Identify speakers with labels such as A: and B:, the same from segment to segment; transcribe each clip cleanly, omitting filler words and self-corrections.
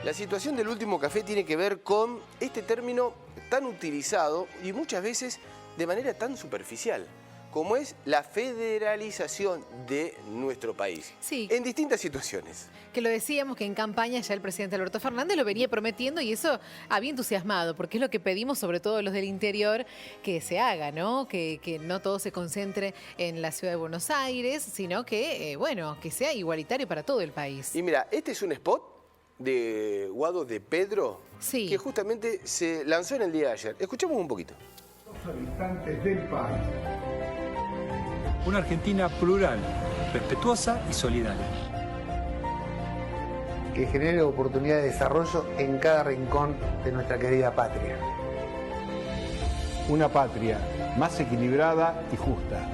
A: La situación del último café tiene que ver con este término tan utilizado y muchas veces de manera tan superficial, como es la federalización de nuestro país.
B: Sí.
A: En distintas situaciones.
B: Que lo decíamos que en campaña ya el presidente Alberto Fernández lo venía prometiendo y eso había entusiasmado, porque es lo que pedimos, sobre todo los del interior, que se haga, ¿no? Que no todo se concentre en la ciudad de Buenos Aires, sino que, bueno, que sea igualitario para todo el país.
A: Y mira, este es un spot de Guado de Pedro,
B: sí,
A: que justamente se lanzó en el día de ayer. Escuchemos un poquito.
C: Los habitantes del país.
D: Una Argentina plural, respetuosa y solidaria.
E: Que genere oportunidades de desarrollo en cada rincón de nuestra querida patria.
C: Una patria más equilibrada y justa.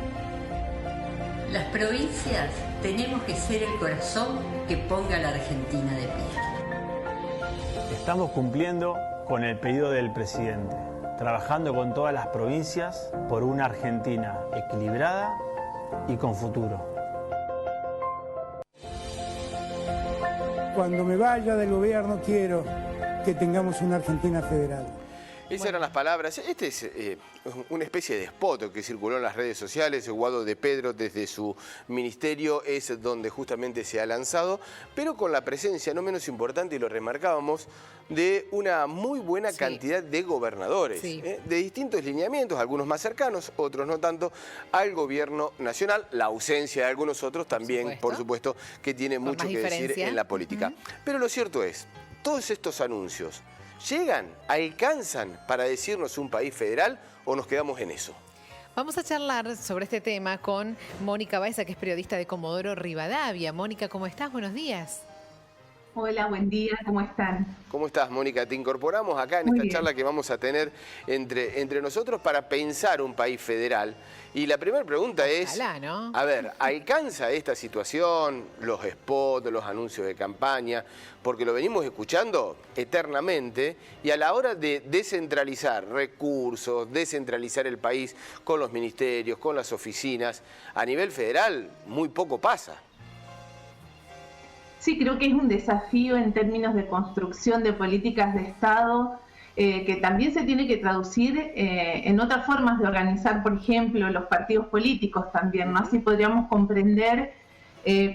F: Las provincias tenemos que ser el corazón que ponga a la Argentina de pie.
G: Estamos cumpliendo con el pedido del presidente, trabajando con todas las provincias por una Argentina equilibrada y con futuro.
H: Cuando me vaya del gobierno quiero que tengamos una Argentina federal.
A: Esas eran las palabras. Este es una especie de spot que circuló en las redes sociales. Guado de Pedro, desde su ministerio, es donde justamente se ha lanzado, pero con la presencia, no menos importante, y lo remarcábamos, de una muy buena cantidad de gobernadores, de distintos lineamientos, algunos más cercanos, otros no tanto, al gobierno nacional. La ausencia de algunos otros también, por supuesto, que tiene mucho que decir en la política. Pero lo cierto es, todos estos anuncios, ¿llegan, alcanzan para decirnos un país federal o nos quedamos en eso?
B: Vamos a charlar sobre este tema con Mónica Baeza, que es periodista de Comodoro Rivadavia. Mónica, ¿cómo estás? Buenos días.
I: Hola, buen día, ¿cómo están?
A: ¿Cómo estás, Mónica? Te incorporamos acá en esta charla que vamos a tener entre nosotros para pensar un país federal. Y la primera pregunta es,
B: ¿no?
A: A ver, ¿alcanza esta situación, los spots, los anuncios de campaña? Porque lo venimos escuchando eternamente y a la hora de descentralizar recursos, descentralizar el país con los ministerios, con las oficinas, a nivel federal muy poco pasa.
I: Sí, creo que es un desafío en términos de construcción de políticas de Estado que también se tiene que traducir en otras formas de organizar, por ejemplo, los partidos políticos también, ¿no? Así podríamos comprender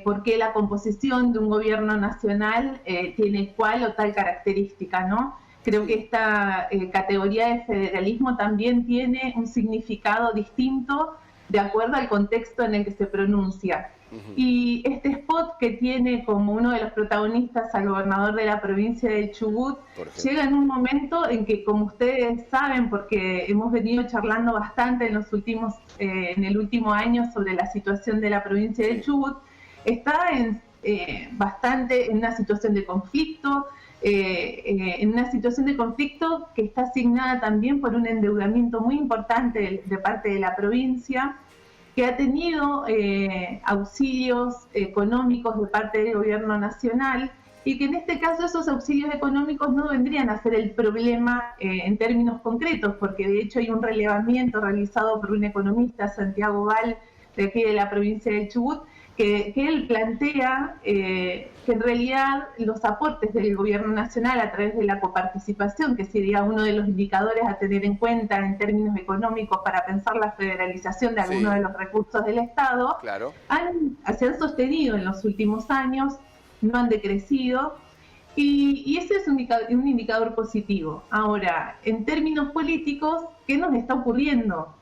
I: por qué la composición de un gobierno nacional tiene cual o tal característica, ¿no? Creo que esta categoría de federalismo también tiene un significado distinto de acuerdo al contexto en el que se pronuncia. Y este spot que tiene como uno de los protagonistas al gobernador de la provincia de Chubut llega en un momento en que, como ustedes saben, porque hemos venido charlando bastante en el último año sobre la situación de la provincia de Chubut, está en una situación de conflicto, que está asignada también por un endeudamiento muy importante de parte de la provincia, que ha tenido auxilios económicos de parte del gobierno nacional y que en este caso esos auxilios económicos no vendrían a ser el problema en términos concretos, porque de hecho hay un relevamiento realizado por un economista, Santiago Val, de aquí de la provincia de Chubut, que él plantea que en realidad los aportes del gobierno nacional a través de la coparticipación, que sería uno de los indicadores a tener en cuenta en términos económicos para pensar la federalización de algunos de los recursos del Estado, se han sostenido en los últimos años, no han decrecido, y ese es un indicador positivo. Ahora, en términos políticos, ¿qué nos está ocurriendo?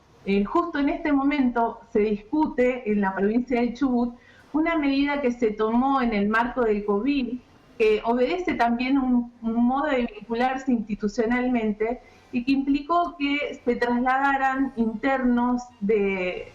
I: Justo en este momento se discute en la provincia de Chubut una medida que se tomó en el marco del COVID, que obedece también un modo de vincularse institucionalmente y que implicó que se trasladaran internos de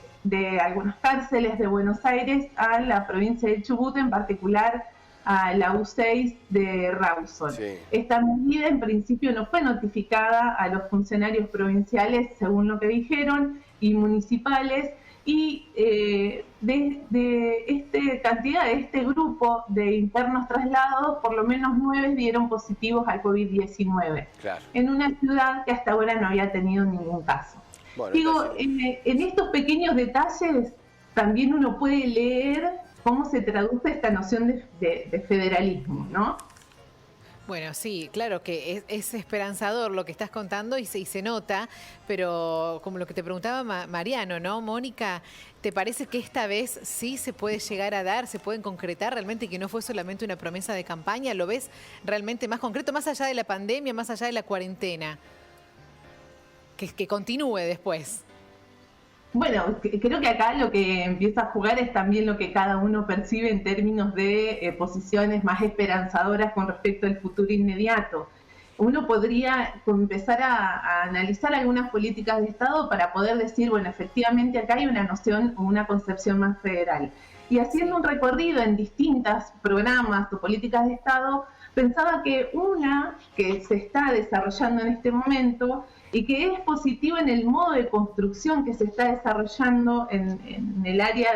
I: algunas cárceles de Buenos Aires a la provincia de Chubut, en particular a la U6 de Rawson. Esta medida en principio no fue notificada a los funcionarios provinciales, según lo que dijeron, y municipales, y de esta cantidad, de este grupo de internos trasladados, por lo menos 9 dieron positivos al COVID-19, en una ciudad que hasta ahora no había tenido ningún caso. Bueno, digo, en estos pequeños detalles también uno puede leer cómo se traduce esta noción de federalismo, ¿no?
B: Bueno, sí, claro que es esperanzador lo que estás contando y se nota, pero como lo que te preguntaba Mariano, ¿no? Mónica, ¿te parece que esta vez sí se puede llegar a dar, se pueden concretar realmente, que no fue solamente una promesa de campaña? ¿Lo ves realmente más concreto, más allá de la pandemia, más allá de la cuarentena? Que continúe después.
I: Bueno, creo que acá lo que empieza a jugar es también lo que cada uno percibe en términos de posiciones más esperanzadoras con respecto al futuro inmediato. Uno podría empezar a analizar algunas políticas de Estado para poder decir, bueno, efectivamente acá hay una noción o una concepción más federal. Y haciendo un recorrido en distintos programas o políticas de Estado, pensaba que una que se está desarrollando en este momento y que es positivo en el modo de construcción que se está desarrollando en el área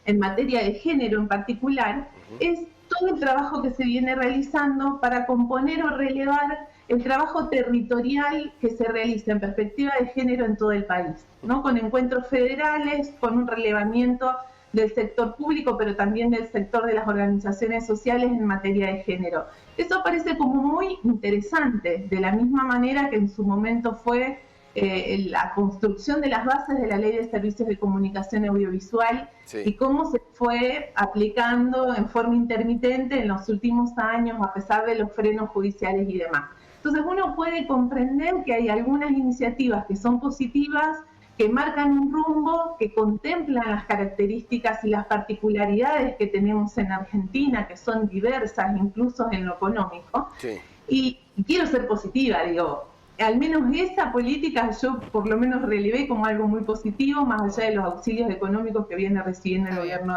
I: en materia de género en particular, es todo el trabajo que se viene realizando para componer o relevar el trabajo territorial que se realiza en perspectiva de género en todo el país, ¿no? Con encuentros federales, con un relevamiento del sector público, pero también del sector de las organizaciones sociales en materia de género. Eso parece como muy interesante, de la misma manera que en su momento fue la construcción de las bases de la Ley de Servicios de Comunicación Audiovisual, sí, y cómo se fue aplicando en forma intermitente en los últimos años, a pesar de los frenos judiciales y demás. Entonces uno puede comprender que hay algunas iniciativas que son positivas, que marcan un rumbo, que contemplan las características y las particularidades que tenemos en Argentina, que son diversas, incluso en lo económico. Sí. Y quiero ser positiva, digo, al menos esa política yo por lo menos relevé como algo muy positivo, más allá de los auxilios económicos que viene recibiendo el gobierno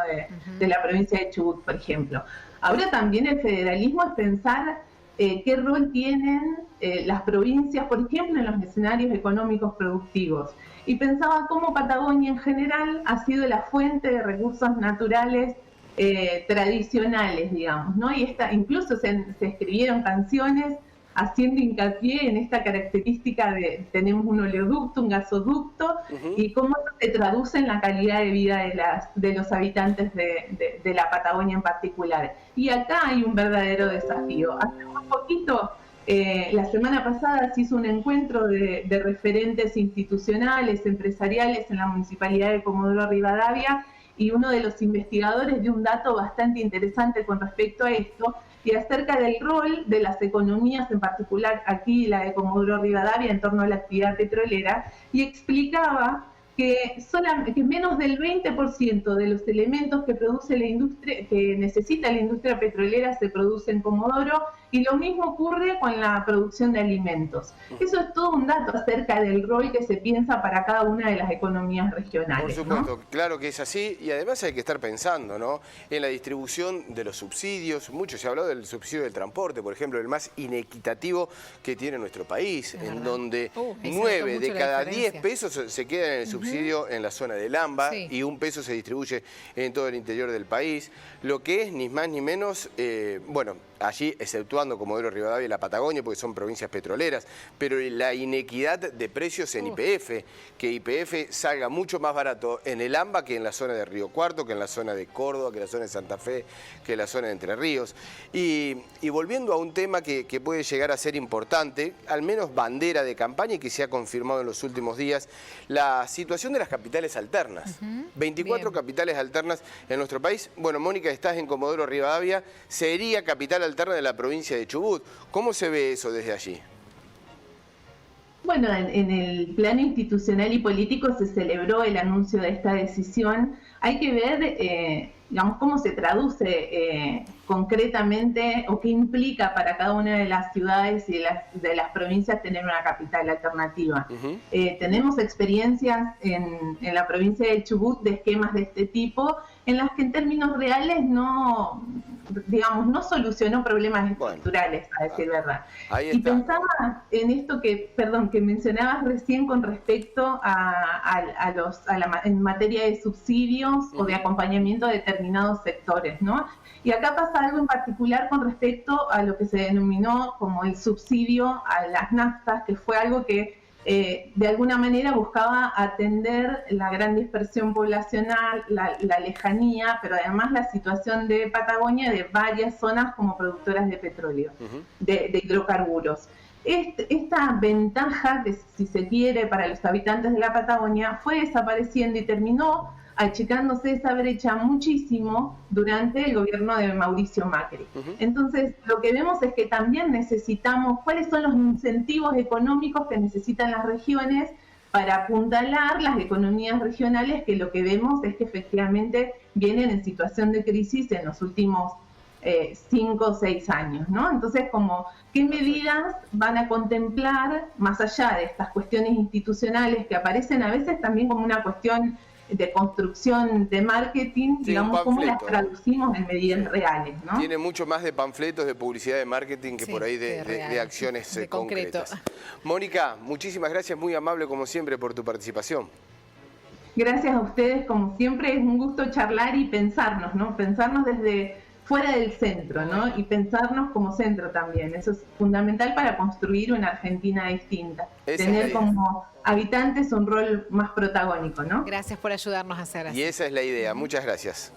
I: de la provincia de Chubut, por ejemplo. Ahora también el federalismo es pensar qué rol tienen las provincias, por ejemplo, en los escenarios económicos productivos. Y pensaba cómo Patagonia en general ha sido la fuente de recursos naturales tradicionales, digamos, ¿no? Y incluso se escribieron canciones haciendo hincapié en esta característica de tenemos un oleoducto, un gasoducto, y cómo se traduce en la calidad de vida de los habitantes de la Patagonia en particular. Y acá hay un verdadero desafío. Hace muy poquito, la semana pasada se hizo un encuentro de referentes institucionales, empresariales en la Municipalidad de Comodoro Rivadavia, y uno de los investigadores dio un dato bastante interesante con respecto a esto, y acerca del rol de las economías, en particular aquí la de Comodoro Rivadavia, en torno a la actividad petrolera, y explicaba que menos del 20% de los elementos que produce la industria, que necesita la industria petrolera, se produce en Comodoro, y lo mismo ocurre con la producción de alimentos. Eso es todo un dato acerca del rol que se piensa para cada una de las economías regionales.
A: Por supuesto,
I: ¿no?
A: Claro que es así, y además hay que estar pensando, ¿no?, en la distribución de los subsidios. Mucho se ha hablado del subsidio del transporte, por ejemplo, el más inequitativo que tiene nuestro país, en donde 9 de cada 10 pesos se quedan en el subsidio en la zona del AMBA, sí, y 1 peso se distribuye en todo el interior del país, lo que es ni más ni menos, bueno, allí exceptuando Comodoro Rivadavia y la Patagonia, porque son provincias petroleras, pero la inequidad de precios en YPF, que YPF salga mucho más barato en el AMBA que en la zona de Río Cuarto, que en la zona de Córdoba, que en la zona de Santa Fe, que en la zona de Entre Ríos. Y volviendo a un tema que puede llegar a ser importante, al menos bandera de campaña y que se ha confirmado en los últimos días, la situación de las capitales alternas. 24 capitales alternas en nuestro país. Bueno, Mónica, estás en Comodoro Rivadavia, sería capital alterna de la provincia de Chubut. ¿Cómo se ve eso desde allí?
I: Bueno, en el plano institucional y político se celebró el anuncio de esta decisión. Hay que ver, digamos, cómo se traduce concretamente o qué implica para cada una de las ciudades y de las provincias tener una capital alternativa. Tenemos experiencias en la provincia de Chubut de esquemas de este tipo, en las que en términos reales no solucionó problemas estructurales, a decir verdad. Y pensaba en esto que mencionabas recién con respecto en materia de subsidios o de acompañamiento a determinados sectores, ¿no? Y acá pasa algo en particular con respecto a lo que se denominó como el subsidio a las naftas, que fue algo que de alguna manera buscaba atender la gran dispersión poblacional, la lejanía, pero además la situación de Patagonia de varias zonas como productoras de petróleo, de hidrocarburos. Esta ventaja, que si se quiere, para los habitantes de la Patagonia fue desapareciendo y terminó achicándose esa brecha muchísimo durante el gobierno de Mauricio Macri. Entonces, lo que vemos es que también necesitamos, ¿cuáles son los incentivos económicos que necesitan las regiones para apuntalar las economías regionales, que lo que vemos es que efectivamente vienen en situación de crisis en los últimos 5 o 6 años, ¿no? Entonces, como, ¿qué medidas van a contemplar, más allá de estas cuestiones institucionales que aparecen a veces también como una cuestión de construcción de marketing, digamos, cómo las traducimos en medidas reales, ¿no?
A: Tiene mucho más de panfletos, de publicidad de marketing que por ahí de acciones concretas. Mónica, muchísimas gracias, muy amable como siempre por tu participación.
I: Gracias a ustedes, como siempre, es un gusto charlar y pensarnos, ¿no? Pensarnos desde fuera del centro, ¿no? Y pensarnos como centro también. Eso es fundamental para construir una Argentina distinta. Tener como habitantes un rol más protagónico, ¿no?
B: Gracias por ayudarnos a hacer así.
A: Y esa es la idea. Muchas gracias.